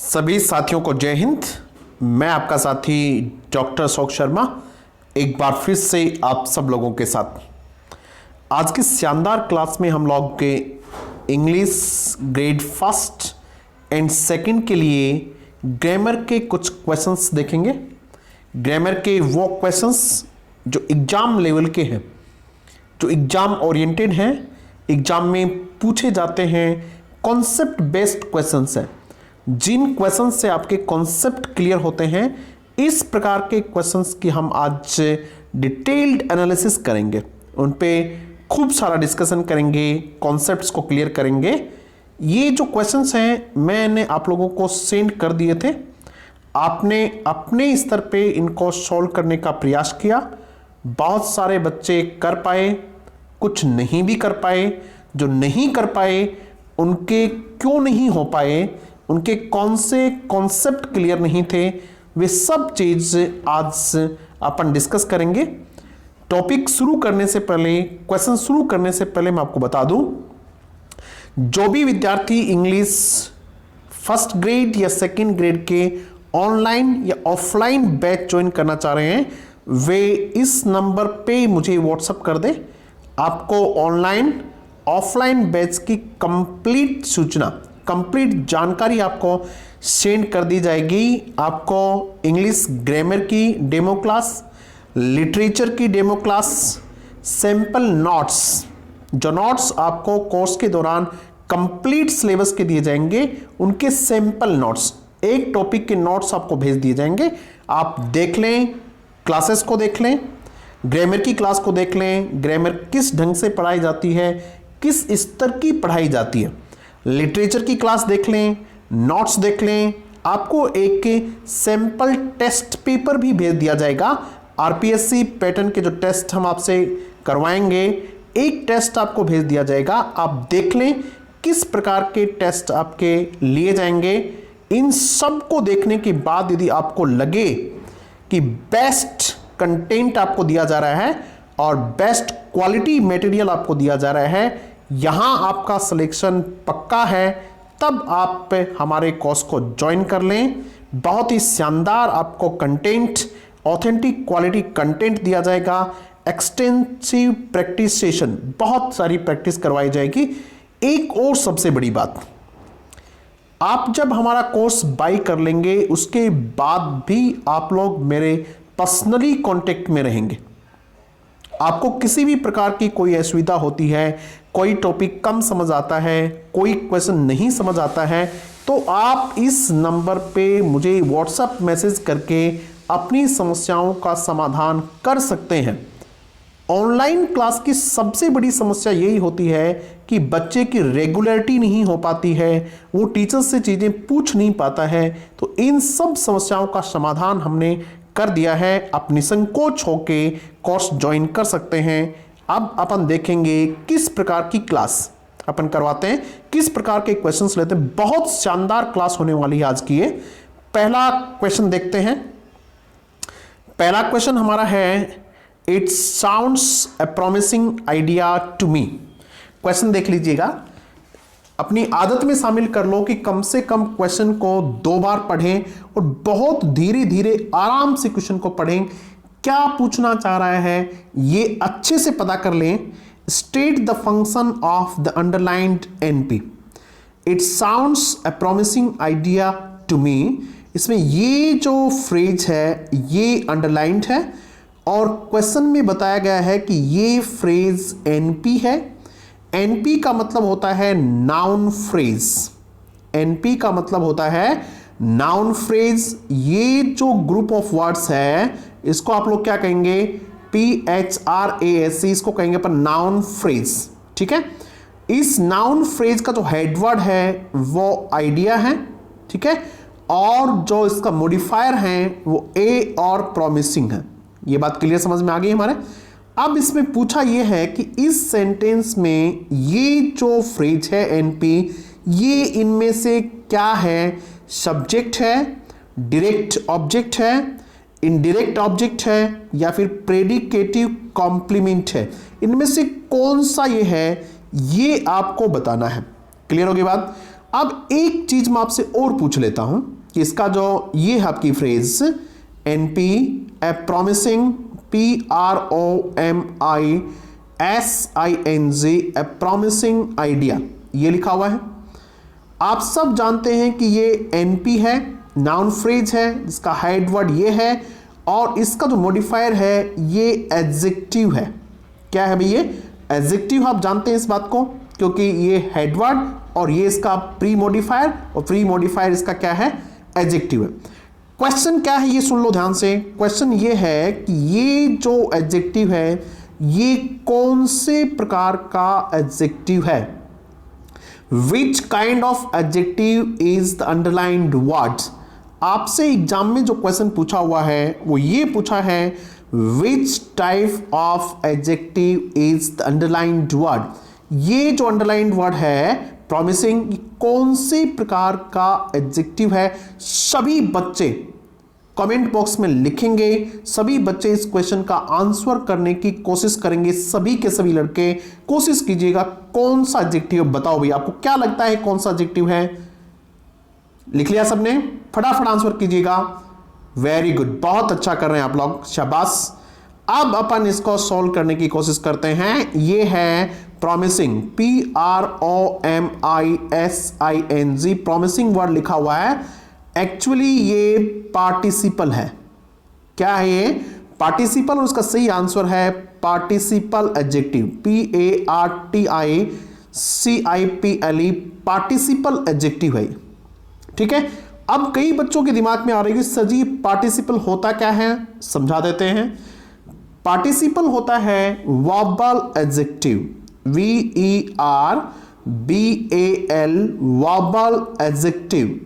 सभी साथियों को जय हिंद। मैं आपका साथी डॉक्टर अशोक शर्मा एक बार फिर से आप सब लोगों के साथ आज की शानदार क्लास में हम लोग के English grade first and second के लिए ग्रामर के कुछ क्वेश्चंस देखेंगे। ग्रामर के वो क्वेश्चंस जो एग्जाम लेवल के हैं, जो एग्जाम ओरिएंटेड हैं, एग्जाम में पूछे जाते हैं, कॉन्सेप्ट बेस्ड क्वेश्चंस हैं। जिन क्वेश्चन से आपके कॉन्सेप्ट क्लियर होते हैं, इस प्रकार के क्वेश्चंस की हम आज डिटेल्ड एनालिसिस करेंगे, उन पे खूब सारा डिस्कशन करेंगे, कॉन्सेप्ट्स को क्लियर करेंगे। ये जो क्वेश्चंस हैं मैंने आप लोगों को सेंड कर दिए थे, आपने अपने स्तर पे इनको सॉल्व करने का प्रयास किया। बहुत सारे बच्चे कर पाए, कुछ नहीं भी कर पाए। जो नहीं कर पाए उनके क्यों नहीं हो पाए, उनके कौन से कॉन्सेप्ट क्लियर नहीं थे, वे सब चीज आज अपन डिस्कस करेंगे। टॉपिक शुरू करने से पहले, क्वेश्चन शुरू करने से पहले मैं आपको बता दूं, जो भी विद्यार्थी इंग्लिश फर्स्ट ग्रेड या सेकंड ग्रेड के ऑनलाइन या ऑफलाइन बैच ज्वाइन करना चाह रहे हैं, वे इस नंबर पे मुझे व्हाट्सएप कर दे। आपको ऑनलाइन ऑफलाइन बैच की कंप्लीट सूचना, कंप्लीट जानकारी आपको सेंड कर दी जाएगी। आपको इंग्लिश ग्रामर की डेमो क्लास, लिटरेचर की डेमो क्लास, सैंपल नोट्स, जो नोट्स आपको कोर्स के दौरान कंप्लीट सिलेबस के दिए जाएंगे, उनके सैंपल नोट्स, एक टॉपिक के नोट्स आपको भेज दिए जाएंगे। आप देख लें, क्लासेस को देख लें, ग्रामर की क्लास को देख लें, ग्रामर किस ढंग से पढ़ाई जाती है, किस स्तर की पढ़ाई जाती है। लिटरेचर की क्लास देख लें, नोट्स देख लें। आपको एक सैंपल टेस्ट पेपर भी भेज दिया जाएगा। आरपीएससी पैटर्न के जो टेस्ट हम आपसे करवाएंगे, एक टेस्ट आपको भेज दिया जाएगा। आप देख लें किस प्रकार के टेस्ट आपके लिए जाएंगे। इन सब को देखने के बाद यदि आपको लगे कि बेस्ट कंटेंट आपको दिया जा रहा है और बेस्ट क्वालिटी मटेरियल आपको दिया जा रहा है, यहां आपका सिलेक्शन पक्का है, तब आप हमारे कोर्स को ज्वाइन कर लें। बहुत ही शानदार आपको कंटेंट, ऑथेंटिक क्वालिटी कंटेंट दिया जाएगा। एक्सटेंसिव प्रैक्टिस सेशन, बहुत सारी प्रैक्टिस करवाई जाएगी। एक और सबसे बड़ी बात, आप जब हमारा कोर्स बाय कर लेंगे उसके बाद भी आप लोग मेरे पर्सनली कांटेक्ट में रहेंगे। आपको किसी भी प्रकार की कोई असुविधा होती है, कोई टॉपिक कम समझ आता है, कोई क्वेश्चन नहीं समझ आता है, तो आप इस नंबर पे मुझे व्हाट्सएप मैसेज करके अपनी समस्याओं का समाधान कर सकते हैं। ऑनलाइन क्लास की सबसे बड़ी समस्या यही होती है कि बच्चे की रेगुलरिटी नहीं हो पाती है, वो टीचर से चीज़ें पूछ नहीं पाता है। तो इन सब समस्याओं का समाधान हमने कर दिया है। आप निसंकोच होके कोर्स ज्वाइन कर सकते हैं। अब अपन देखेंगे किस प्रकार की क्लास अपन करवाते हैं, किस प्रकार के क्वेश्चंस लेते हैं। बहुत शानदार क्लास होने वाली है आज की ये। पहला क्वेश्चन देखते हैं। पहला क्वेश्चन हमारा है, it sounds a promising idea to me. Question देख लीजिएगा, अपनी आदत में शामिल कर लो कि कम से कम क्वेश्चन को 2 बार पढ़ें और बहुत धीरे धीरे आराम से क्वेश्चन को पढ़ें। क्या पूछना चाह रहा है ये अच्छे से पता कर लें। State the function of the underlined NP. It sounds a promising idea to me. इसमें ये जो फ्रेज है ये अंडरलाइंड है और क्वेश्चन में बताया गया है कि ये फ्रेज एनपी है। एनपी का मतलब होता है नाउन फ्रेज। एनपी का मतलब होता है नाउन फ्रेज। ये जो ग्रुप ऑफ वर्ड्स है इसको आप लोग क्या कहेंगे, PHRASC, इसको कहेंगे पर नाउन फ्रेज। ठीक है, इस नाउन फ्रेज का जो हेडवर्ड है वो आइडिया है। ठीक है, और जो इसका मॉडिफायर है वो ए और प्रॉमिसिंग है। ये बात क्लियर समझ में आ गई हमारे। अब इसमें पूछा यह है कि इस सेंटेंस में ये जो फ्रेज है एनपी, ये इनमें से क्या है, सब्जेक्ट है, डायरेक्ट ऑब्जेक्ट है, इनडायरेक्ट ऑब्जेक्ट है या फिर प्रेडिकेटिव कॉम्प्लीमेंट है। इनमें से कौन सा ये है, ये आपको बताना है। क्लियर होगी बात। अब एक चीज मैं आपसे और पूछ लेता हूं कि इसका जो ये है आपकी फ्रेज एनपी ए प्रॉमिसिंग PROMISING ए प्रॉमिसिंग आइडिया, ये लिखा हुआ है। आप सब जानते हैं कि ये एनपी है, नाउन फ्रेज है, जिसका हेड वर्ड ये है और इसका जो मॉडिफायर है ये एडजेक्टिव है। क्या है भाई? ये एडजेक्टिव। आप जानते हैं इस बात को क्योंकि ये हेड वर्ड और ये इसका प्री मॉडिफायर और प्री मॉडिफायर इसका क्या है? एडजेक्टिव है। क्वेश्चन क्या है ये सुन लो ध्यान से। क्वेश्चन ये है कि ये जो एडजेक्टिव है ये कौन से प्रकार का एडजेक्टिव है? Which kind of adjective is the underlined word? आपसे एग्जाम में जो क्वेश्चन पूछा हुआ है वो ये पूछा है Which type of adjective is the underlined word? ये जो underlined word है promising, कौन से प्रकार का एडजेक्टिव है? सभी बच्चे कमेंट बॉक्स में लिखेंगे, सभी बच्चे इस क्वेश्चन का आंसर करने की कोशिश करेंगे। सभी के सभी लड़के कोशिश कीजिएगा कौन सा एडजेक्टिव, बताओ भाई आपको क्या लगता है कौन सा एडजेक्टिव है? लिख लिया सबने? फटाफट आंसर कीजिएगा। वेरी गुड, बहुत अच्छा कर रहे हैं आप लोग, शाबाश। अब अपन इसको सॉल्व करने की कोशिश करते हैं। ये है प्रॉमिसिंग, PROMISING, प्रॉमिसिंग वर्ड लिखा हुआ है। एक्चुअली ये पार्टिसिपल है। क्या है ये? पार्टिसिपल। और उसका सही आंसर है participle adjective, PARTICIPLE, participle adjective है। ठीक है। अब कई बच्चों के दिमाग में आ रही है सर जी पार्टिसिपल होता क्या है, समझा देते हैं। पार्टिसिपल होता है verbal adjective, VERBAL, verbal adjective.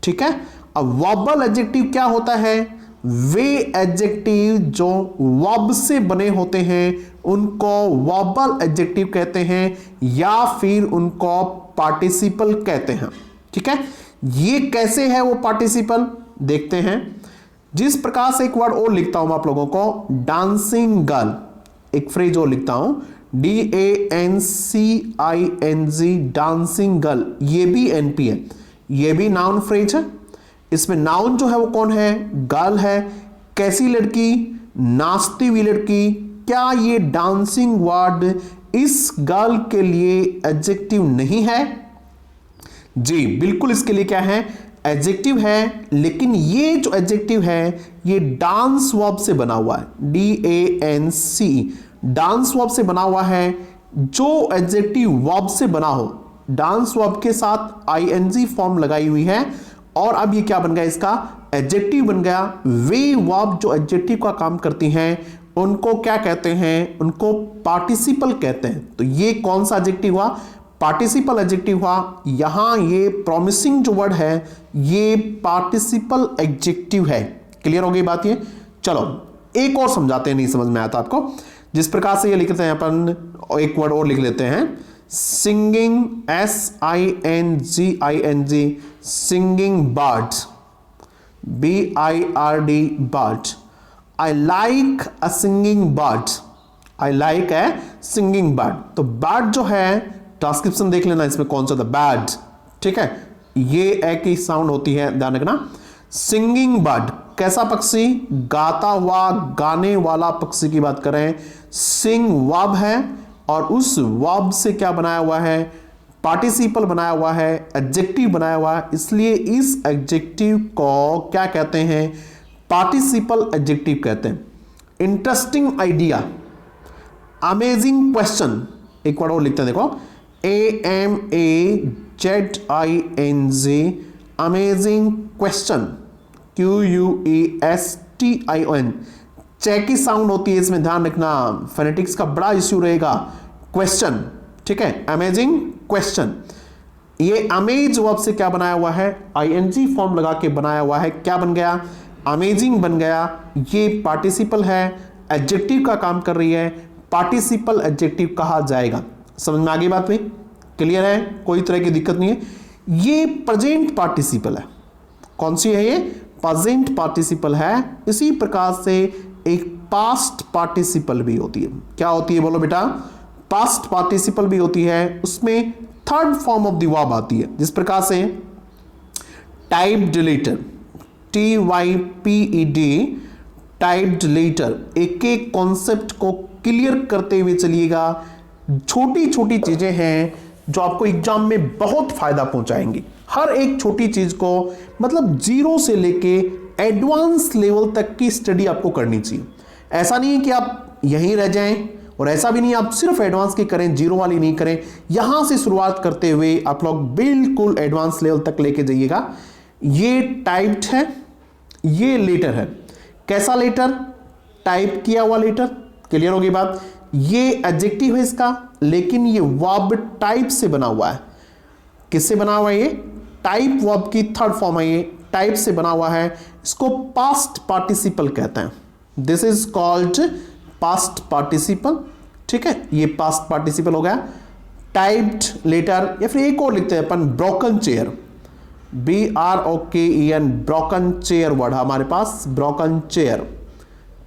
ठीक है। अब वर्बल एडजेक्टिव क्या होता है? वे एडजेक्टिव जो वर्ब से बने होते हैं उनको वर्बल एडजेक्टिव कहते हैं या फिर उनको पार्टिसिपल कहते हैं। ठीक है। ये कैसे है वो पार्टिसिपल, देखते हैं। जिस प्रकार से एक वर्ड और लिखता हूं मैं आप लोगों को, डांसिंग गर्ल, एक फ्रेज और लिखता हूं, DANCING, डांसिंग गर्ल। ये भी एनपी है, ये भी नाउन फ्रेज है। इसमें नाउन जो है वो कौन है? गर्ल है। कैसी लड़की? नाचती हुई लड़की। क्या ये डांसिंग वर्ड इस गर्ल के लिए एडजेक्टिव नहीं है? जी बिल्कुल, इसके लिए क्या है? एडजेक्टिव है। लेकिन ये जो एडजेक्टिव है ये डांस वर्ब से बना हुआ है, DANCE, डांस वर्ब से बना हुआ है। जो एडजेक्टिव वर्ब से बना हो, डांस वर्ब के साथ ING फॉर्म लगाई हुई है और अब ये क्या बन गया? इसका एडजेक्टिव बन गया। वे वर्ब जो एडजेक्टिव का काम करती हैं उनको क्या कहते हैं? उनको पार्टिसिपल कहते हैं। तो ये कौन सा एडजेक्टिव हुआ? पार्टिसिपल एडजेक्टिव हुआ। यहां ये प्रॉमिसिंग जो वर्ड है ये पार्टिसिपल एडजेक्टिव है। क्लियर हो गई बात ये? चलो एक और समझाते हैं, नहीं समझ में आता आपको। जिस प्रकार से ये लिखते हैं अपन, एक वर्ड और लिख लेते हैं, singing, SINGING, singing bird, BIRD, bird. I like a singing bird, I like A singing bird. तो बर्ड जो है, ट्रांसक्रिप्शन देख लेना इसमें कौन सा था, बैड। ठीक है, ये एक ही साउंड होती है, ध्यान रखना। सिंगिंग बर्ड कैसा पक्षी? गाता हुआ, गाने वाला पक्षी की बात करें। सिंग वर्ब है और उस वर्ब से क्या बनाया हुआ है? पार्टिसिपल बनाया हुआ है, एडजेक्टिव बनाया हुआ है। इसलिए इस एडजेक्टिव को क्या कहते हैं? पार्टिसिपल एडजेक्टिव कहते हैं। इंटरेस्टिंग आइडिया, अमेजिंग क्वेश्चन, एक वर्ड और लिखते हैं, देखो, AMAZING, amazing question, QUESTION, cheeky sound होती है इसमें, ध्यान रखना, फोनेटिक्स का बड़ा इश्यू रहेगा। क्वेश्चन, ठीक है, अमेजिंग क्वेश्चन। ये अमेज वर्ब से क्या बनाया हुआ है? ING फॉर्म लगा के बनाया हुआ है। क्या बन गया? अमेजिंग बन गया। ये पार्टिसिपल है, एडजेक्टिव का काम कर रही है, पार्टिसिपल एडजेक्टिव कहा जाएगा। समझ में आ गई बात में? क्लियर है? कोई तरह की दिक्कत नहीं है। ये प्रेजेंट पार्टिसिपल है। कौन सी है ये? प्रेजेंट पार्टिसिपल है। इसी प्रकार से एक पास्ट पार्टिसिपल भी होती है। क्या होती है बोलो बेटा? पास्ट पार्टिसिपल भी होती है, उसमें third form of the verb आती है, जिस प्रकार से typed letter, TYPED, typed letter. एक एक कॉन्सेप्ट को क्लियर करते हुए चलिएगा। छोटी छोटी चीजें हैं जो आपको एग्जाम में बहुत फायदा पहुंचाएंगी। हर एक छोटी चीज को मतलब जीरो से लेके एडवांस लेवल तक की स्टडी आपको करनी चाहिए। ऐसा नहीं है कि आप यहीं रह जाएं, और ऐसा भी नहीं आप सिर्फ एडवांस की करें, जीरो वाली नहीं करें। यहां से शुरुआत करते हुए आप लोग बिल्कुल एडवांस लेवल तक लेके जाइएगा। ये टाइप्ड है, ये लेटर है। कैसा लेटर? टाइप किया हुआ लेटर। क्लियर होगी बात? ये एडजेक्टिव है इसका, लेकिन ये वर्ब टाइप से बना हुआ है। किससे बना हुआ है? ये टाइप वर्ब की थर्ड फॉर्म है, ये टाइप से बना हुआ है। इसको पास्ट पार्टिसिपल कहते हैं। This is called past participle. ठीक है, ये पास्ट पार्टिसिपल हो गया। टाइप्ड लेटर, या फिर एक और लिखते हैं अपन, broken chair, BROKEN, broken chair word हमारे पास, ब्रोकन चेयर।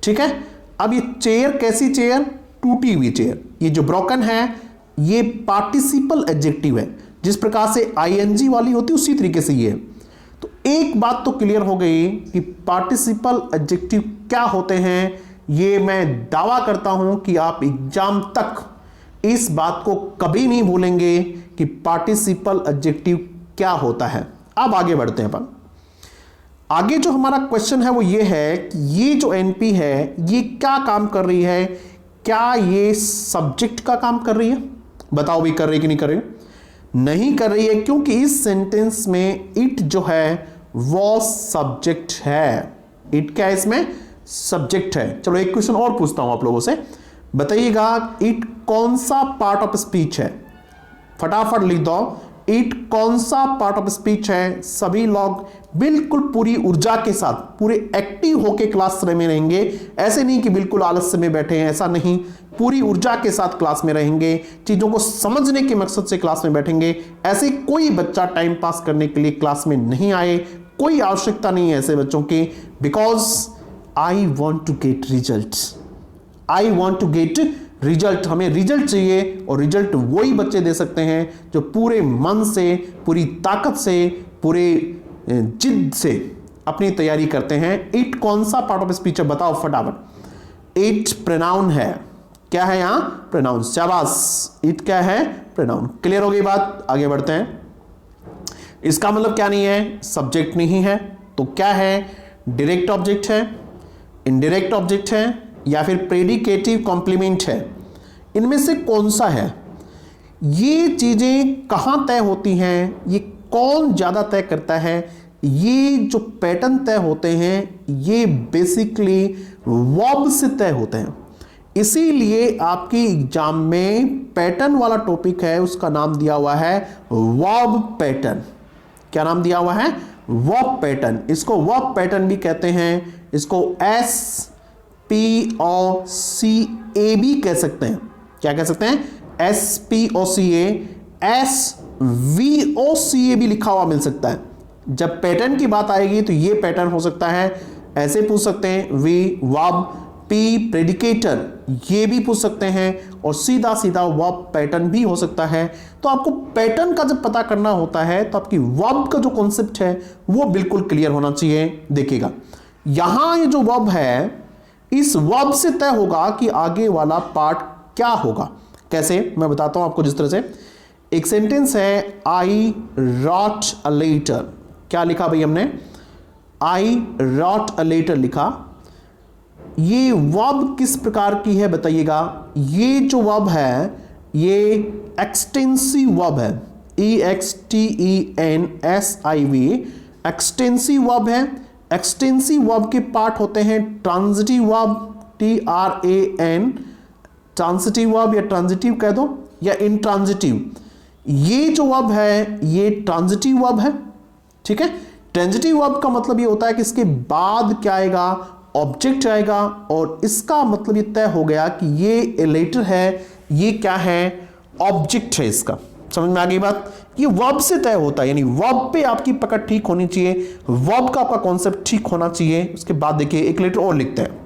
ठीक है, अब ये चेयर कैसी चेयर? टूटी हुई चेयर। ये जो ब्रोकन है ये पार्टिसिपल एडजेक्टिव है। जिस प्रकार से ING वाली होती है उसी तरीके से ये है। तो एक बात तो क्लियर हो गई कि पार्टिसिपल एडजेक्टिव क्या होते हैं। ये मैं दावा करता हूं कि आप एग्जाम तक इस बात को कभी नहीं भूलेंगे कि पार्टिसिपल एडजेक्टिव क्या होता है। अब आगे बढ़ते हैं अपन। आगे जो हमारा क्वेश्चन है वो ये है कि ये जो NP है ये क्या काम कर रही है? क्या ये सब्जेक्ट का काम कर रही है? बताओ भी कर रही है कि नहीं कर रही? नहीं कर रही है, क्योंकि इस सेंटेंस में इट जो है वो सब्जेक्ट है। इट क्या है? इसमें सब्जेक्ट है। चलो एक क्वेश्चन और पूछता हूं आप लोगों से, बताइएगा इट कौन सा पार्ट ऑफ स्पीच है? फटाफट लिख दो, इट कौन सा पार्ट ऑफ स्पीच है? सभी लोग बिल्कुल पूरी ऊर्जा के साथ, पूरे एक्टिव होके क्लास में रहेंगे। ऐसे नहीं कि बिल्कुल आलस्य में बैठे हैं, ऐसा नहीं। पूरी ऊर्जा के साथ क्लास में रहेंगे, चीजों को समझने के मकसद से क्लास में बैठेंगे। ऐसे कोई बच्चा टाइम पास करने के लिए क्लास में नहीं आए, कोई आवश्यकता नहीं है ऐसे बच्चों की। Because I want to get result, I want to get result. हमें रिजल्ट चाहिए, और रिजल्ट वही बच्चे दे सकते हैं जो पूरे मन से, पूरी ताकत से, पूरे जिद से अपनी तैयारी करते हैं। इट कौन सा पार्ट ऑफ स्पीच है? बताओ फटाफट। इट प्रोनाउन है। क्या है यहां? प्रोनाउन। शाबाश, इट क्या है? प्रोनाउन। क्लियर हो गई बात? आगे बढ़ते हैं। इसका मतलब क्या नहीं है? सब्जेक्ट नहीं है। तो क्या है? डायरेक्ट ऑब्जेक्ट है, इनडायरेक्ट ऑब्जेक्ट है, या फिर प्रेडिकेटिव कॉम्प्लीमेंट है। इनमें से कौन सा है? ये चीजें कहां तय होती हैं? ये कौन ज्यादा तय करता है? ये जो पैटर्न तय होते हैं ये बेसिकली वर्ब से तय होते हैं। इसीलिए आपकी एग्जाम में पैटर्न वाला टॉपिक है, उसका नाम दिया हुआ है वर्ब पैटर्न। क्या नाम दिया हुआ है? Verb pattern. इसको वर्ब पैटर्न भी कहते हैं, इसको SPOCA भी कह सकते हैं। क्या कह सकते हैं? SPOCA, SVOCA भी लिखा हुआ मिल सकता है। जब पैटर्न की बात आएगी तो ये पैटर्न हो सकता है। ऐसे पूछ सकते हैं, वी वर्ब, P प्रेडिकेटर, ये भी पूछ सकते हैं, और सीधा सीधा वर्ब पैटर्न भी हो सकता है। तो आपको पैटर्न का जब पता करना होता है तो आपकी वर्ब का जो कॉन्सेप्ट है वो बिल्कुल क्लियर होना चाहिए। देखिएगा यहां ये जो वर्ब है, इस वर्ब से तय होगा कि आगे वाला पार्ट क्या होगा। कैसे? मैं बताता हूं आपको। जिस तरह से एक सेंटेंस है, आई रॉट अ लेटर। क्या लिखा भाई हमने? आई रॉट अ लेटर लिखा। ये वर्ब किस प्रकार की है बताइएगा? ये जो वर्ब है ये एक्सटेंसिव वर्ब है, EXTENSIV, एक्सटेंसिव वर्ब है। एक्सटेंसिव वर्ब के पार्ट होते हैं transitive verb, TRAN, transitive verb या ट्रांजिटिव कह दो, या इंट्रांजिटिव। ये जो वर्ब है ये ट्रांजिटिव वर्ब है। ठीक है, ट्रांजिटिव वर्ब का मतलब ये होता है कि इसके बाद क्या आएगा? ऑब्जेक्ट आएगा, और इसका मतलब ये तय हो गया कि ये लेटर है, ये क्या है? ऑब्जेक्ट है इसका। समझ में आ गई बात? ये वर्ब से तय होता है, यानी वर्ब पे आपकी पकड़ ठीक होनी चाहिए, वर्ब का आपका कॉन्सेप्ट ठीक होना चाहिए। उसके बाद देखिए एक लेटर और लिखते हैं,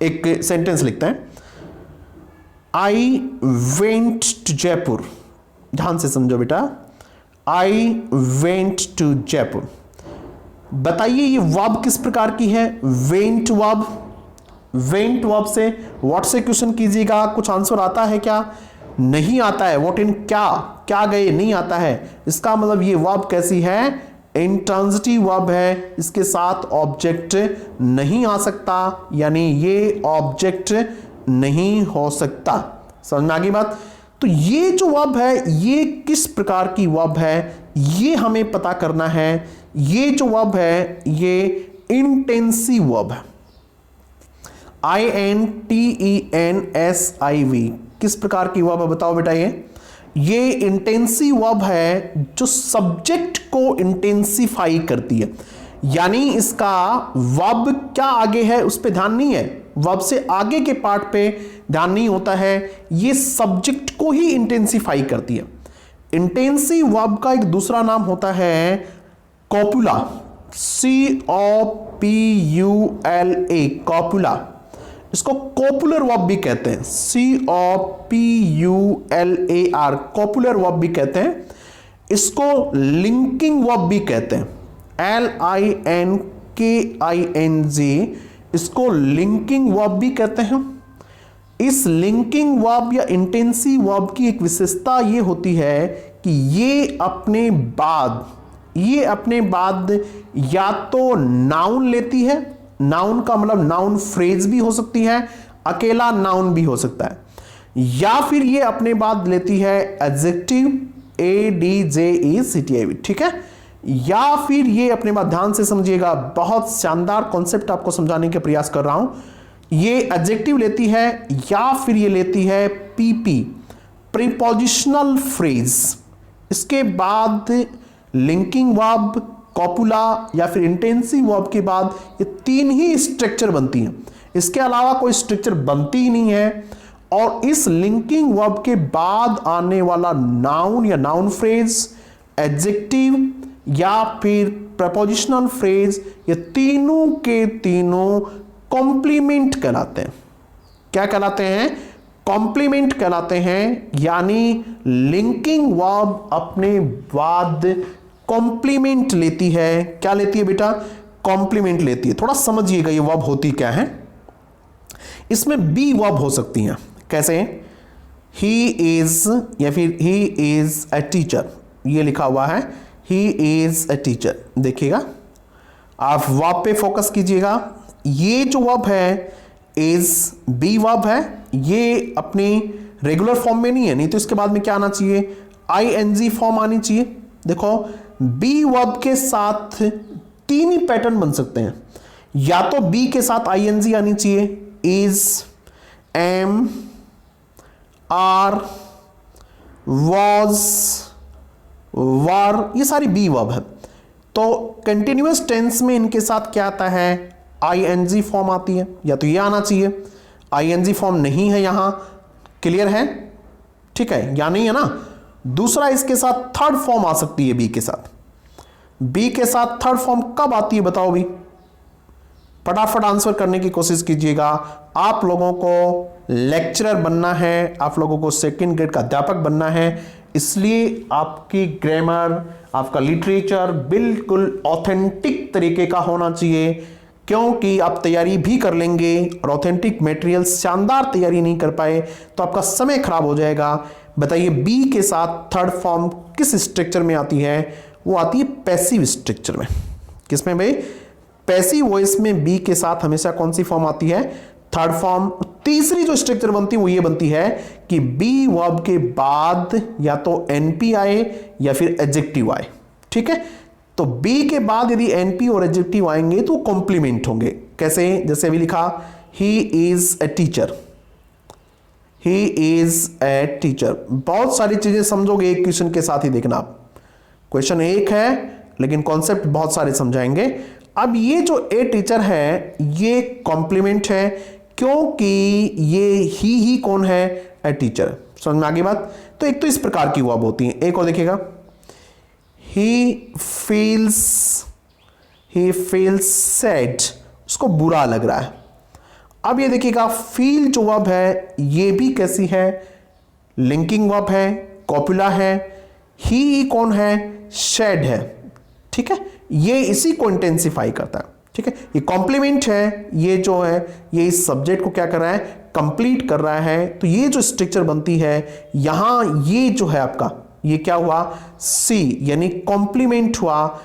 एक सेंटेंस लिखते हैं, आई वेंट टू जयपुर। ध्यान से समझो बेटा, आई वेंट टू जयपुर। बताइए ये वर्ब किस प्रकार की है? Went verb. वेंट वर्ब से व्हाट से क्वेश्चन कीजिएगा, कुछ आंसर आता है क्या? नहीं आता है। व्हाट इन क्या, क्या गए, नहीं आता है। इसका मतलब ये वर्ब कैसी है? इंट्रांजिटिव वर्ब है, इसके साथ ऑब्जेक्ट नहीं आ सकता, यानी ये ऑब्जेक्ट नहीं हो सकता। समझ में आ गई बात? तो ये जो वर्ब है ये किस प्रकार की वर्ब है ये हमें पता करना है। ये जो वर्ब है ये इंटेंसिव वर्ब है। INTENSIV किस प्रकार की वर्ब है बताओ बेटा? ये इंटेंसिव वर्ब है जो सब्जेक्ट को इंटेंसिफाई करती है, यानी इसका वर्ब क्या आगे है उस पे ध्यान नहीं है, वर्ब से आगे के पार्ट पे ध्यान नहीं होता है, ये सब्जेक्ट को ही इंटेंसिफाई करती है। इंटेंसिव वर्ब का एक दूसरा नाम होता है कॉपुला, COPULA, कॉपुला। इसको कॉपुलर वर्ब भी कहते हैं, COPULAR, कॉपुलर वर्ब भी कहते हैं। इसको लिंकिंग वर्ब भी कहते हैं, LINKING, इसको लिंकिंग वर्ब भी कहते हैं। इस लिंकिंग वर्ब या इंटेंसिव वर्ब की एक विशेषता ये होती है कि ये अपने बाद या तो नाउन लेती है, नाउन का मतलब नाउन फ्रेज भी हो सकती है, अकेला नाउन भी हो सकता है, या फिर ये अपने बाद लेती है एडजेक्टिव, ADJECTIV, ठीक है, या फिर ये अपने बाद, ध्यान से समझिएगा, बहुत शानदार कॉन्सेप्ट आपको समझाने के प्रयास कर रहा हूं, ये एडजेक्टिव लेती है या फिर ये लेती है PP, प्रीपोजिशनल फ्रेज। इसके बाद लिंकिंग वर्ब, कॉपुला या फिर इंटेंसिव वर्ब के बाद ये तीन ही स्ट्रक्चर बनती हैं, इसके अलावा कोई स्ट्रक्चर बनती ही नहीं है। और इस लिंकिंग वर्ब के बाद आने वाला नाउन या नाउन फ्रेज, एडजेक्टिव या फिर प्रपोजिशनल फ्रेज, ये तीनों के तीनों कॉम्प्लीमेंट कहलाते हैं। क्या कहलाते हैं? कॉम्प्लीमेंट कहलाते हैं, यानी लिंकिंग वर्ब अपने बाद कॉम्प्लीमेंट लेती है। क्या लेती है बेटा? कॉम्प्लीमेंट लेती है। थोड़ा समझिएगा ये वर्ब होती क्या है। इसमें बी वर्ब हो सकती हैं। कैसे? ही इज या फिर ही इज अ टीचर, ये लिखा हुआ है, ही इज अ टीचर। देखिएगा, आप वर्ब पे फोकस कीजिएगा। ये जो वर्ब है इज बी वर्ब है, ये अपनी रेगुलर फॉर्म में नहीं है, नहीं तो इसके बाद में क्या आना चाहिए? ING फॉर्म आनी चाहिए। देखो, बी वर्ब के साथ तीन ही पैटर्न बन सकते हैं, या तो बी के साथ ING आनी चाहिए, इज, एम, आर, वॉज, वर, ये सारी बी वर्ब है। तो कंटिन्यूअस टेंस में इनके साथ क्या आता है? ING फॉर्म आती है, या तो ये आना चाहिए। ING फॉर्म नहीं है यहां, क्लियर है? ठीक है, या नहीं है ना? दूसरा, इसके साथ थर्ड फॉर्म आ सकती है बी के साथ। बी के साथ थर्ड फॉर्म कब आती है बताओ भी? फटाफट आंसर करने की कोशिश कीजिएगा। आप लोगों को लेक्चरर बनना है, आप लोगों को सेकंड ग्रेड का अध्यापक बनना है, इसलिए आपकी ग्रामर, आपका लिटरेचर बिल्कुल ऑथेंटिक तरीके का होना चाहिए, क्योंकि आप तैयारी भी कर लेंगे और ऑथेंटिक मटेरियल शानदार तैयारी नहीं कर पाए तो आपका समय खराब हो जाएगा। बताइए, बी के साथ थर्ड फॉर्म किस स्ट्रक्चर में आती है? वो आती है पैसिव स्ट्रक्चर में। किसमें भाई? पैसिव वॉइस में बी के साथ हमेशा कौन सी फॉर्म आती है? Third form. तीसरी जो स्ट्रक्चर बनती है वो ये बनती है कि बी वर्ब के बाद या तो NP आए या फिर एडजेक्टिव आए, ठीक है? तो बी के बाद यदि NP और एडजेक्टिव आएंगे तो कॉम्प्लीमेंट होंगे। कैसे? जैसे अभी लिखा, he is a teacher, he is a teacher. बहुत सारी चीजें समझोगे एक क्वेश्चन के साथ ही, देखना आप, क्वेश्चन एक है लेकिन कॉन्सेप्ट बहुत सारे समझाएंगे। अब ये जो ए टीचर है ये कॉम्प्लीमेंट है, क्योंकि ये ही कौन है? A teacher. समझ में आ गई बात? तो एक तो इस प्रकार की वर्ब होती है। एक और देखिएगा, ही फील्स सैड, उसको बुरा लग रहा है। अब ये देखिएगा, फील जो वर्ब है ये भी कैसी है? लिंकिंग वर्ब है, कॉपुला है, ही कौन है, शेड है, ठीक है, ये इसी को इंटेंसिफाई करता है, ठीक है। ये कॉम्प्लीमेंट है, ये जो है ये इस सब्जेक्ट को क्या कर रहा है, कंप्लीट कर रहा है। तो ये जो स्ट्रक्चर बनती है यहां, ये जो है आपका, ये क्या हुआ, सी यानी कॉम्प्लीमेंट हुआ,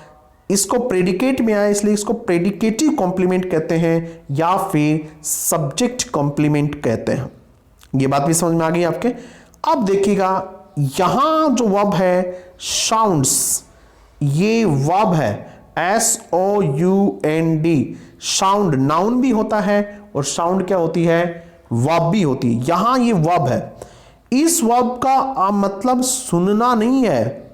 इसको प्रेडिकेट में आया इसलिए इसको प्रेडिकेटिव कॉम्प्लीमेंट कहते हैं या फिर सब्जेक्ट कॉम्प्लीमेंट कहते हैं। ये बात भी समझ में आ गई आपके। अब देखिएगा यहां जो वर्ब है साउंड्स, ये वर्ब है SOUND, साउंड नाउन भी होता है और साउंड क्या होती है, वर्ब भी होती है। यहां ये वर्ब है, इस वर्ब का मतलब सुनना नहीं है,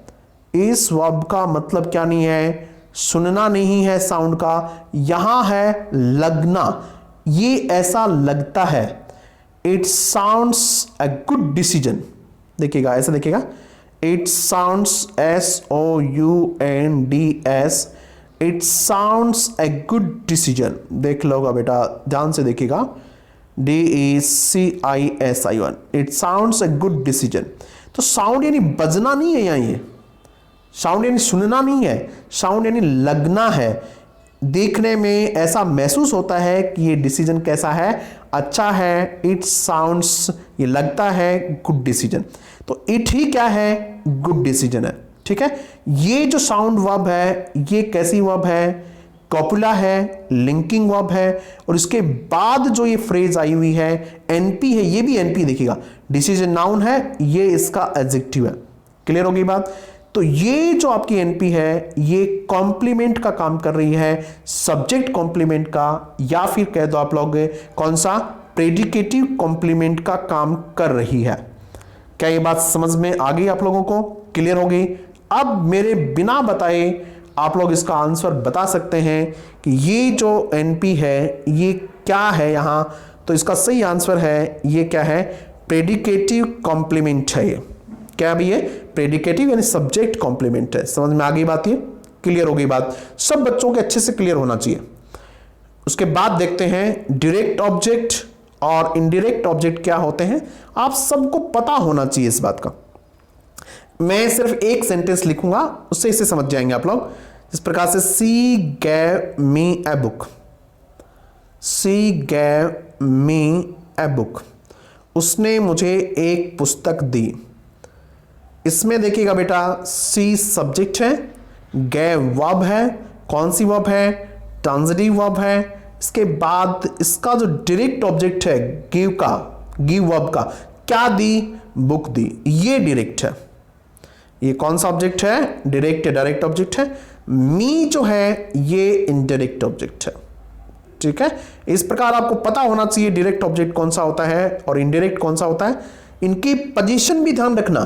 इस वर्ब का मतलब क्या नहीं है, सुनना नहीं है साउंड का, यहां है लगना, ये ऐसा लगता है, it sounds a good decision. देखिएगा ऐसा, देखिएगा it sounds SOUNDS, it sounds a good decision. देख लोगा बेटा, ध्यान से देखिएगा, DECISION, it sounds a good decision. तो साउंड यानी बजना नहीं है, यहाँ ये साउंड यानी सुनना नहीं है, साउंड यानी लगना है, देखने में ऐसा महसूस होता है कि ये डिसीजन कैसा है, अच्छा है, इट साउंड्स, ये लगता है गुड डिसीजन। तो इट ही क्या है, गुड डिसीजन है, ठीक है। ये जो साउंड वर्ब है ये कैसी वर्ब है, कॉपुला है, लिंकिंग वर्ब है, और इसके बाद जो ये फ्रेज आई हुई है एनपी है, ये भी एनपी देखिएगा, डिसीजन नाउन है, ये इसका एडजेक्टिव है। क्लियर होगी बात। तो ये जो आपकी एनपी है ये कॉम्प्लीमेंट का काम कर रही है, सब्जेक्ट कॉम्प्लीमेंट का, या फिर कह दो आप लोग कौन सा, प्रेडिकेटिव कॉम्प्लीमेंट का काम कर रही है। क्या ये बात समझ में आ गई आप लोगों को, क्लियर हो गई। अब मेरे बिना बताए आप लोग इसका आंसर बता सकते हैं कि ये जो एनपी है ये क्या है यहां। तो इसका सही आंसर है, ये क्या है, प्रेडिकेटिव कॉम्प्लीमेंट है। ये क्या भी है, प्रेडिकेटिव यानी सब्जेक्ट कॉम्प्लीमेंट है। समझ में आ गई बात, ये क्लियर हो गई बात, सब बच्चों के अच्छे से क्लियर होना चाहिए। उसके बाद देखते हैं डायरेक्ट ऑब्जेक्ट और इनडायरेक्ट ऑब्जेक्ट क्या होते हैं, आप सबको पता होना चाहिए इस बात का। मैं सिर्फ एक सेंटेंस लिखूंगा, उससे इसे समझ जाएंगे आप लोग। इस प्रकार से, she gave me a book, she gave me a book, उसने मुझे एक पुस्तक दी। इसमें देखिएगा बेटा, सी सब्जेक्ट है, गैव वर्ब है, कौन सी वर्ब है, ट्रांजिटिव वर्ब है। इसके बाद इसका जो डायरेक्ट ऑब्जेक्ट है गिव का, गिव वर्ब का, क्या दी, बुक दी, ये डायरेक्ट है। ये कौन सा ऑब्जेक्ट है, डायरेक्ट है, डायरेक्ट ऑब्जेक्ट है। मी जो है ये इनडायरेक्ट ऑब्जेक्ट है, ठीक है। इस प्रकार आपको पता होना चाहिए डायरेक्ट ऑब्जेक्ट कौन सा होता है और इनडायरेक्ट कौन सा होता है। इनकी पोजीशन भी ध्यान रखना,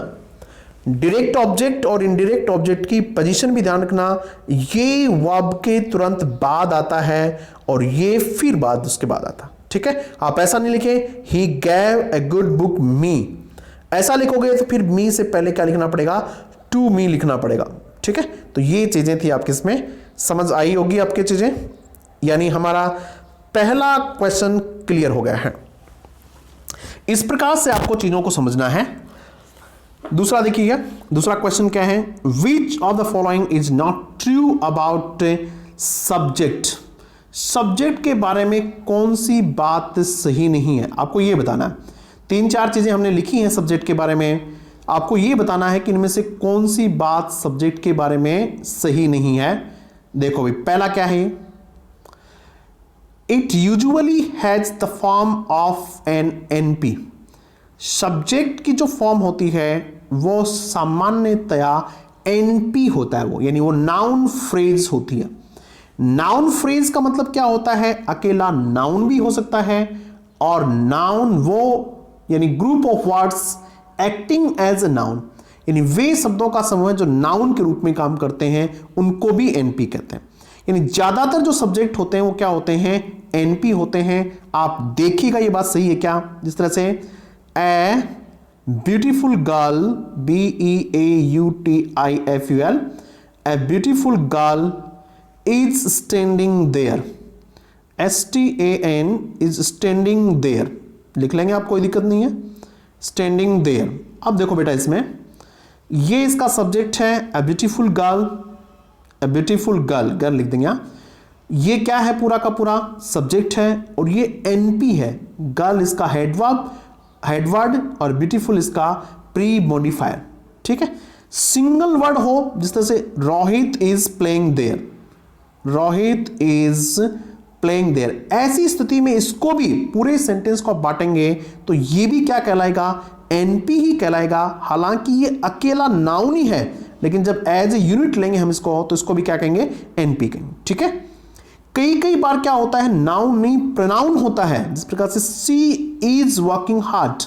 डायरेक्ट ऑब्जेक्ट और इनडायरेक्ट ऑब्जेक्ट की पोजीशन भी ध्यान रखना। ये वर्ब के तुरंत बाद आता है और ये फिर बाद उसके बाद आता, ठीक है। आप ऐसा नहीं लिखे ही गैव ए गुड बुक मी, ऐसा लिखोगे तो फिर मी से पहले क्या लिखना पड़ेगा, टू मी लिखना पड़ेगा, ठीक है। तो ये चीजें थी आपके, इसमें समझ आई होगी आपके चीजें, यानी हमारा पहला क्वेश्चन क्लियर हो गया है। इस प्रकार से आपको चीजों को समझना है। दूसरा देखिएगा, दूसरा क्वेश्चन क्या है, which of the following is not true about subject, subject के बारे में कौन सी बात सही नहीं है, आपको यह बताना है। 3-4 चीजें हमने लिखी हैं सब्जेक्ट के बारे में, आपको यह बताना है कि इनमें से कौन सी बात सब्जेक्ट के बारे में सही नहीं है। देखो भाई, पहला क्या है, it usually has the form of an NP, subject की जो फॉर्म होती है वो सामान्यतया एनपी होता है, वो यानी वो नाउन फ्रेज होती है। नाउन फ्रेज का मतलब क्या होता है, अकेला नाउन भी हो सकता है और नाउन वो यानी group of words acting as a noun, यानी वे शब्दों का समूह जो नाउन के रूप में काम करते हैं उनको भी एनपी कहते हैं। यानी ज्यादातर जो सब्जेक्ट होते हैं वो क्या होते हैं, एनपी होते हैं। आप देखिएगा ये बात सही है क्या, जिस तरह से a beautiful girl, BEAUTIFUL, a beautiful girl is standing there, STAN is standing there लिख लेंगे आप, कोई दिक्कत नहीं है, स्टैंडिंग देयर। अब देखो बेटा, इसमें ये इसका सब्जेक्ट है a beautiful girl, a beautiful girl, girl लिख देंगे यहाँ। ये क्या है पूरा का पूरा सब्जेक्ट है और ये एनपी है। गर्ल इसका हेडवर्ड और ब्यूटीफुल इसका प्री मॉडिफायर। ठीक है, सिंगल वर्ड हो जिस तरह से Rohit is playing there, Rohit is playing there, ऐसी स्थिति में इसको भी पूरे सेंटेंस को बांटेंगे तो ये भी क्या कहलाएगा, एनपी ही कहलाएगा। हालांकि ये अकेला नाउन ही है, लेकिन जब एज ए यूनिट लेंगे हम इसको तो इसको भी क्या कहेंगे, एनपी कहेंगे। ठीक है, कई बार क्या होता है, नाउन नहीं प्रोनाउन होता है, जिस प्रकार से she is working hard,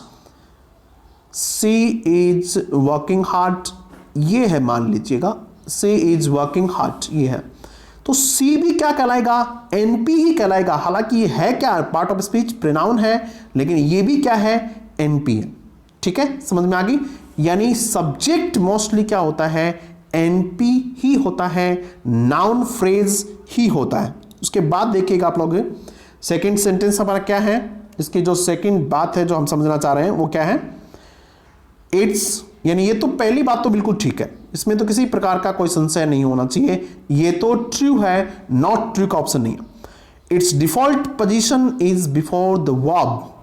she is working hard, ये है, मान लीजिएगा सी इज वर्किंग हार्ड, ये है, तो सी भी क्या कहलाएगा, एनपी ही कहलाएगा। हालांकि ये है क्या, पार्ट ऑफ स्पीच प्रोनाउन है, लेकिन ये भी क्या है, एनपी है। ठीक है, समझ में आ गई। यानी सब्जेक्ट मोस्टली क्या होता है, एनपी ही होता है, नाउन फ्रेज ही होता है। उसके बाद देखिएगा आप लोग सेकंड सेंटेंस हमारा क्या है, इसकी जो सेकंड बात है जो हम समझना चाह रहे हैं वो क्या है, इट्स, यानी ये तो पहली बात तो बिल्कुल ठीक है, इसमें तो किसी प्रकार का कोई संशय नहीं होना चाहिए, ये तो ट्रू है, नॉट ट्रू का ऑप्शन नहीं है। It's default position is before the verb,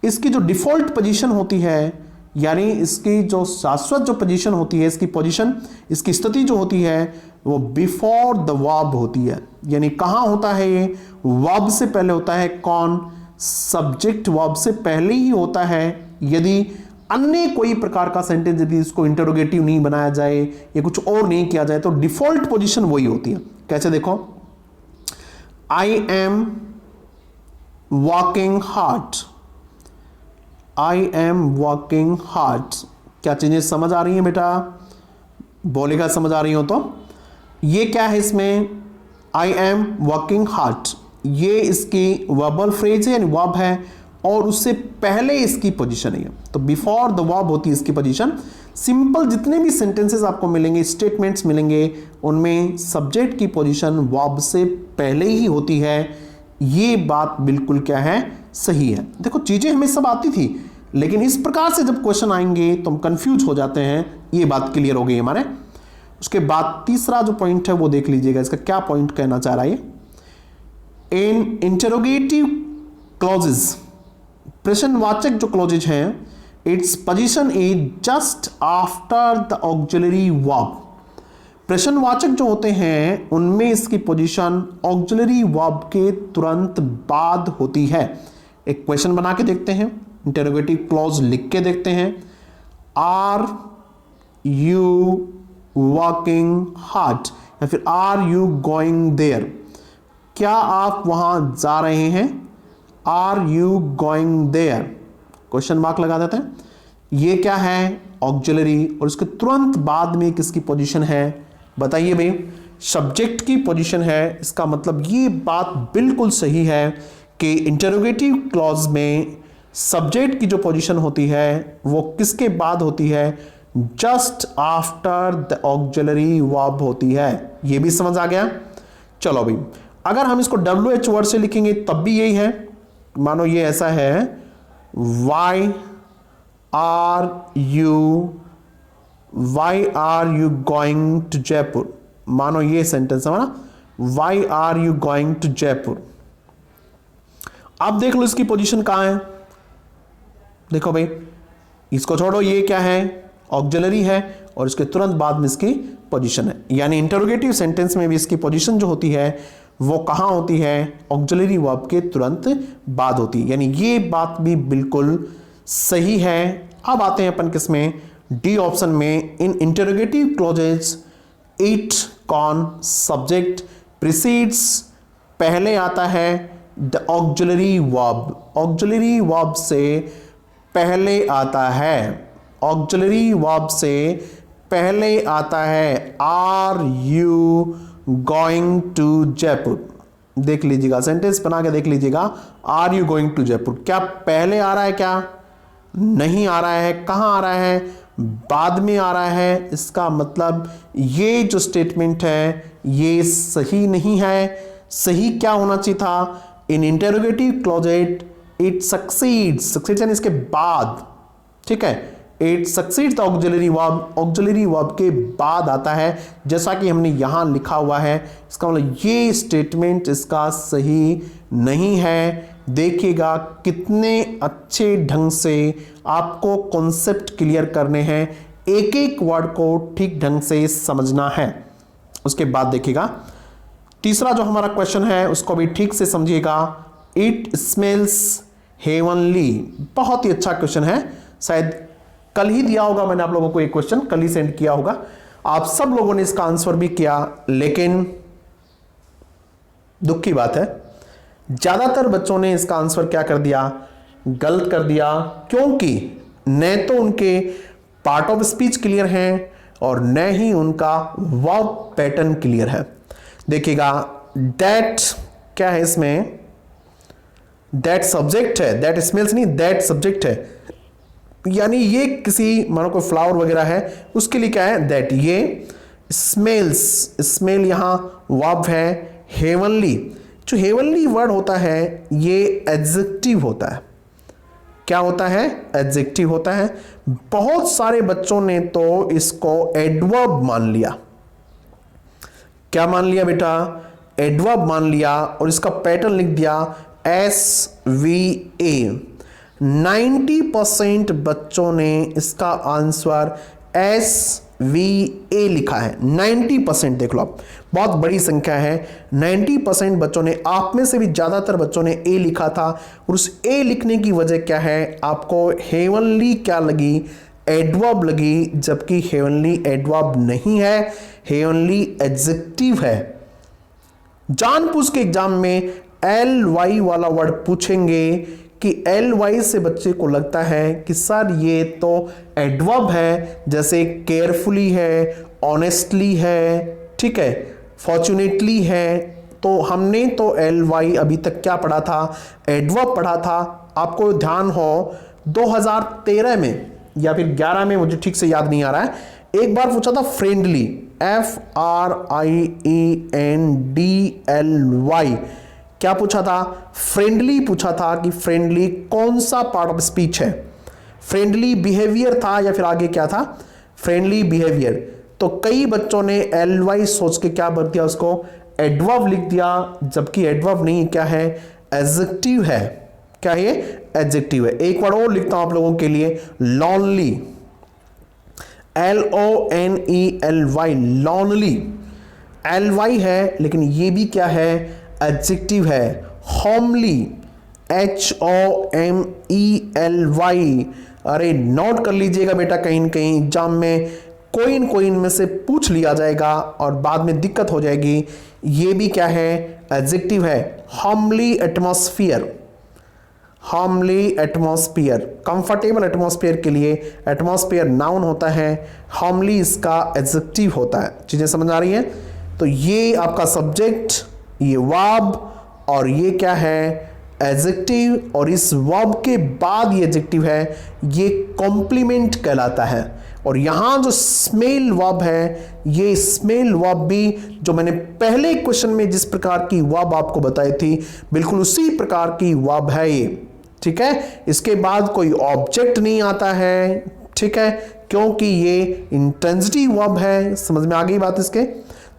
इसकी जो डिफॉल्ट पोजीशन होती है, यानी इसकी जो शाश्वत जो पोजीशन होती है, इसकी पोजीशन, इसकी स्थिति जो होती है वो बिफोर द वर्ब होती है। यानी कहां होता है ये, वर्ब से पहले होता है। कौन, सब्जेक्ट वर्ब से पहले ही होता है। यदि अन्य कोई प्रकार का सेंटेंस, यदि इसको इंटरोगेटिव नहीं बनाया जाए या कुछ और नहीं किया जाए, तो डिफॉल्ट पोजीशन वही होती है। कैसे, देखो, I am working hard, I am working hard, क्या चीजें समझ आ रही हैं बेटा, बोलेगा समझ आ रही हो तो। ये क्या है इसमें, आई एम वर्किंग हार्ड, ये इसकी वर्बल फ्रेज है, यानी वर्ब है, और उससे पहले इसकी पोजीशन है, तो बिफोर द वर्ब होती है इसकी पोजीशन। सिंपल जितने भी सेंटेंसेस आपको मिलेंगे, स्टेटमेंट्स मिलेंगे, उनमें सब्जेक्ट की पोजीशन वर्ब से पहले ही होती है। ये बात बिल्कुल क्या है, सही है। देखो चीजें हमें सब आती थी, लेकिन इस प्रकार से जब क्वेश्चन आएंगे तो हम कंफ्यूज हो जाते हैं। ये बात क्लियर हो गई हमारे। उसके बाद तीसरा जो पॉइंट है वो देख लीजिएगा, इसका क्या पॉइंट कहना चाह रहा है ये। इन इंटरोगेटिव क्लॉजेज, प्रश्नवाचक जो क्लॉजेज हैं, its position is just after the auxiliary verb, प्रश्नवाचक जो होते हैं उनमें इसकी पोजीशन ऑक्सिलरी वर्ब के तुरंत बाद होती है। एक क्वेश्चन बना के देखते हैं, इंटरोगेटिव क्लॉज लिख के देखते हैं। आर यू वर्किंग हार्ड, या फिर आर यू गोइंग देयर, क्या आप वहां जा रहे हैं, are you going there, question mark लगा देते हैं। ये क्या है, ऑक्सिलरी, और इसके तुरंत बाद में किसकी पोजीशन है, बताइए भाई, सब्जेक्ट की पोजीशन है। इसका मतलब ये बात बिल्कुल सही है कि इंटरोगेटिव क्लॉज में सब्जेक्ट की जो पोजीशन होती है वो किसके बाद होती है, just after the auxiliary verb होती है। ये भी समझ आ गया। चलो भाई, अगर हम इसको WH वर्ड से लिखेंगे तब भी यही है। मानो ये ऐसा है, why are you going to Jaipur, मानो ये सेंटेंस है ना, why are you going to Jaipur. अब देख लो इसकी पोजीशन कहां है। देखो भाई, इसको छोड़ो, ये क्या है, ऑक्सिलरी है, और इसके तुरंत बाद में इसकी पोजीशन है। यानी इंटरोगेटिव सेंटेंस में भी इसकी पोजीशन जो होती है वो कहां होती है, ऑक्सिलरी वर्ब के तुरंत बाद होती है। यानी ये बात भी बिल्कुल सही है। अब आते हैं अपन किसमें, डी ऑप्शन में। इन इंटरोगेटिव क्लॉजेज इट कौन सब्जेक्ट प्रीसीड्स, पहले आता है the auxiliary verb, auxiliary verb से पहले आता है, ऑक्सिलरी वर्ब से पहले आता है are you going to Jaipur. देख लीजिएगा, सेंटेंस बना के देख लीजिएगा, are you going to Jaipur, क्या पहले आ रहा है, क्या नहीं आ रहा है, कहां आ रहा है, बाद में आ रहा है। इसका मतलब ये जो स्टेटमेंट है ये सही नहीं है। सही क्या होना चाहिए था, in interrogative clauses it succeeds, succeeds यानी इसके बाद, ठीक है, it succeed the auxiliary verb, auxiliary verb के बाद आता है, जैसा कि हमने यहां लिखा हुआ है। इसका मतलब ये स्टेटमेंट इसका सही नहीं है। देखिएगा कितने अच्छे ढंग से आपको कॉन्सेप्ट क्लियर करने हैं, एक एक वर्ड को ठीक ढंग से समझना है। उसके बाद देखिएगा तीसरा जो हमारा क्वेश्चन है उसको भी ठीक से समझिएगा। इट स्मेल्स हेवनली, बहुत ही अच्छा क्वेश्चन है। शायद कल ही दिया होगा मैंने आप लोगों को एक क्वेश्चन, कल ही सेंड किया होगा। आप सब लोगों ने इसका आंसर भी किया, लेकिन दुख की बात है ज्यादातर बच्चों ने इसका आंसर क्या कर दिया, गलत कर दिया, क्योंकि न तो उनके पार्ट ऑफ स्पीच क्लियर हैं और न ही उनका वर्ब पैटर्न क्लियर है। देखिएगा दैट क्या है इसमें, दैट सब्जेक्ट है, दैट स्मेल्स नहीं, दैट सब्जेक्ट है, यानी ये किसी मानो कोई फ्लावर वगैरह है उसके लिए क्या है दैट। ये स्मेल्स, स्मेल यहां वर्ब है। हेवनली, जो हेवनली वर्ड होता है ये एडजेक्टिव होता है। क्या होता है, एडजेक्टिव होता है। बहुत सारे बच्चों ने तो इसको एडवर्ब मान लिया। क्या मान लिया बेटा, एडवर्ब मान लिया और इसका पैटर्न लिख दिया SVA। 90% बच्चों ने इसका आंसर SVA लिखा है। 90% देख लो आप, बहुत बड़ी संख्या है। 90% बच्चों ने, आप में से भी ज्यादातर बच्चों ने A लिखा था, और उस A लिखने की वजह क्या है, आपको हेवनली क्या लगी, एडवर्ब लगी, जबकि हेवनली एडवर्ब नहीं है, हेवनली एडजेक्टिव है। जानबूझ के एग्जाम में LY वाला वर्ड पूछेंगे कि LY से बच्चे को लगता है कि सर ये तो एडवर्ब है, जैसे केयरफुली है, ऑनेस्टली है, ठीक है, फॉर्चुनेटली है। तो हमने तो LY अभी तक क्या पढ़ा था, एडवर्ब पढ़ा था। आपको ध्यान हो 2013 में या फिर 11 में, मुझे ठीक से याद नहीं आ रहा है, एक बार पूछा था फ्रेंडली, FRIENDLY। क्या पूछा था, फ्रेंडली पूछा था कि फ्रेंडली कौन सा पार्ट ऑफ स्पीच है, फ्रेंडली बिहेवियर था या फिर आगे क्या था, फ्रेंडली बिहेवियर। तो कई बच्चों ने LY सोच के क्या भर दिया, उसको एडवर्ब लिख दिया, जबकि एडवर्ब नहीं, क्या है, एडजेक्टिव है। क्या है, एडजेक्टिव है। एक बार और लिखता हूं आप लोगों के लिए, लॉनली, LONELY, लॉनली, LY है लेकिन ये भी क्या है, एडजेक्टिव है। Homely, HOMELY। अरे नोट कर लीजिएगा बेटा, कहीं न कहीं एग्जाम में कोई न कोई इनमें से पूछ लिया जाएगा और बाद में दिक्कत हो जाएगी। ये भी क्या है, एडजेक्टिव है। Homely atmosphere, homely atmosphere, comfortable atmosphere के लिए एटमॉस्फियर नाउन होता है, होमली इसका एडजेक्टिव होता है। चीजें समझ आ रही हैं? तो ये आपका सब्जेक्ट, ये वर्ब, और ये क्या है, एडजेक्टिव, और इस वर्ब के बाद ये एडजेक्टिव है, ये कॉम्प्लीमेंट कहलाता है। और यहां जो स्मेल वर्ब है, ये स्मेल वर्ब भी जो मैंने पहले क्वेश्चन में जिस प्रकार की वर्ब आपको बताई थी, बिल्कुल उसी प्रकार की वर्ब है ये, ठीक है। इसके बाद कोई ऑब्जेक्ट नहीं आता है, ठीक है, क्योंकि ये इंटेंसिटिव वर्ब है। समझ में आ गई बात इसके?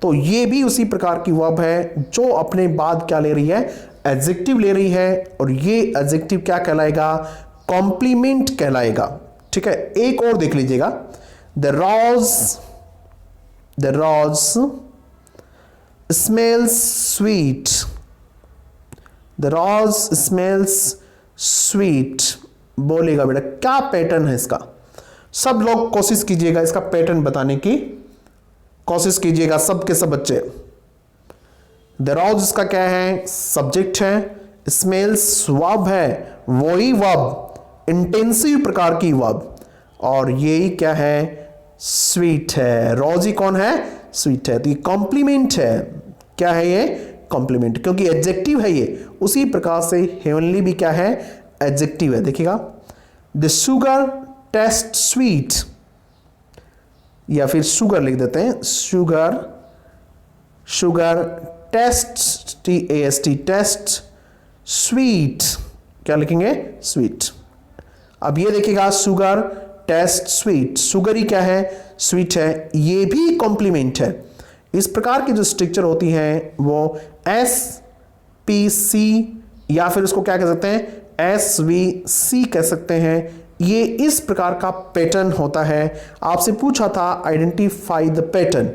तो ये भी उसी प्रकार की वर्ब है जो अपने बाद क्या ले रही है, एडजेक्टिव ले रही है, और ये एडजेक्टिव क्या कहलाएगा, कॉम्प्लीमेंट कहलाएगा, ठीक है। एक और देख लीजिएगा, the rose smells sweet, the rose smells sweet. बोलेगा बेटा क्या पैटर्न है इसका, सब लोग कोशिश कीजिएगा इसका पैटर्न बताने की कोशिश कीजिएगा, सब के सब बच्चे। द रोज इसका क्या है, सब्जेक्ट है, स्मेल्स वर्ब है, वही वर्ब, इंटेंसिव प्रकार की वर्ब, और यही क्या है, स्वीट है। रोजी कौन है, स्वीट है। तो ये कॉम्प्लीमेंट है। क्या है ये, कॉम्प्लीमेंट, क्योंकि एडजेक्टिव है ये। उसी प्रकार से हेवनली भी क्या है, एडजेक्टिव है। देखिएगा, द शुगर टेस्ट स्वीट, या फिर शुगर लिख देते हैं, sugar, sugar taste, TAST, taste sweet, क्या लिखेंगे, स्वीट। अब ये देखिएगा, शुगर टेस्ट स्वीट, शुगर ही क्या है, स्वीट है, ये भी कॉम्प्लीमेंट है। इस प्रकार की जो स्ट्रक्चर होती हैं वो SPC या फिर उसको क्या कह सकते हैं, SVC कह सकते हैं। ये इस प्रकार का पैटर्न होता है। आपसे पूछा था आइडेंटिफाई द पैटर्न,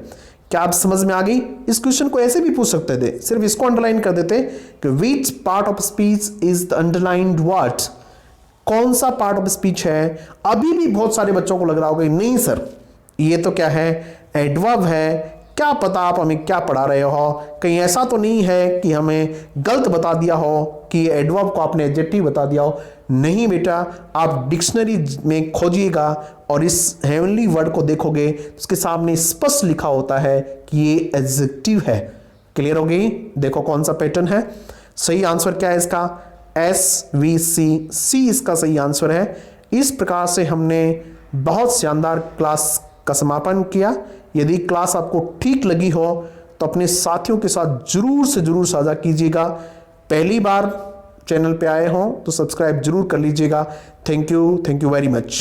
क्या आप समझ में आ गई? इस क्वेश्चन को ऐसे भी पूछ सकते थे, सिर्फ इसको अंडरलाइन कर देते कि which part of speech is the underlined word, कौन सा पार्ट ऑफ स्पीच है। अभी भी बहुत सारे बच्चों को लग रहा होगा नहीं सर ये तो क्या है, एडवर्ब है, क्या पता आप हमें क्या पढ़ा रहे हो, कहीं ऐसा तो नहीं है कि हमें गलत बता दिया हो कि एडवर्ब को आपने एडजेक्टिव बता दिया हो। नहीं बेटा, आप डिक्शनरी में खोजिएगा और इस हेवनली वर्ड को देखोगे तो उसके सामने स्पष्ट लिखा होता है कि ये एडजेक्टिव है। क्लियर हो गई? देखो कौन सा पैटर्न है। सही आंसर क्या है इसका, SVC, सी इसका सही आंसर है। इस प्रकार से हमने बहुत शानदार क्लास का समापन किया। यदि क्लास आपको ठीक लगी हो तो अपने साथियों के साथ जरूर से जरूर साझा कीजिएगा। पहली बार चैनल पे आए हो तो सब्सक्राइब जरूर कर लीजिएगा। Thank you very much.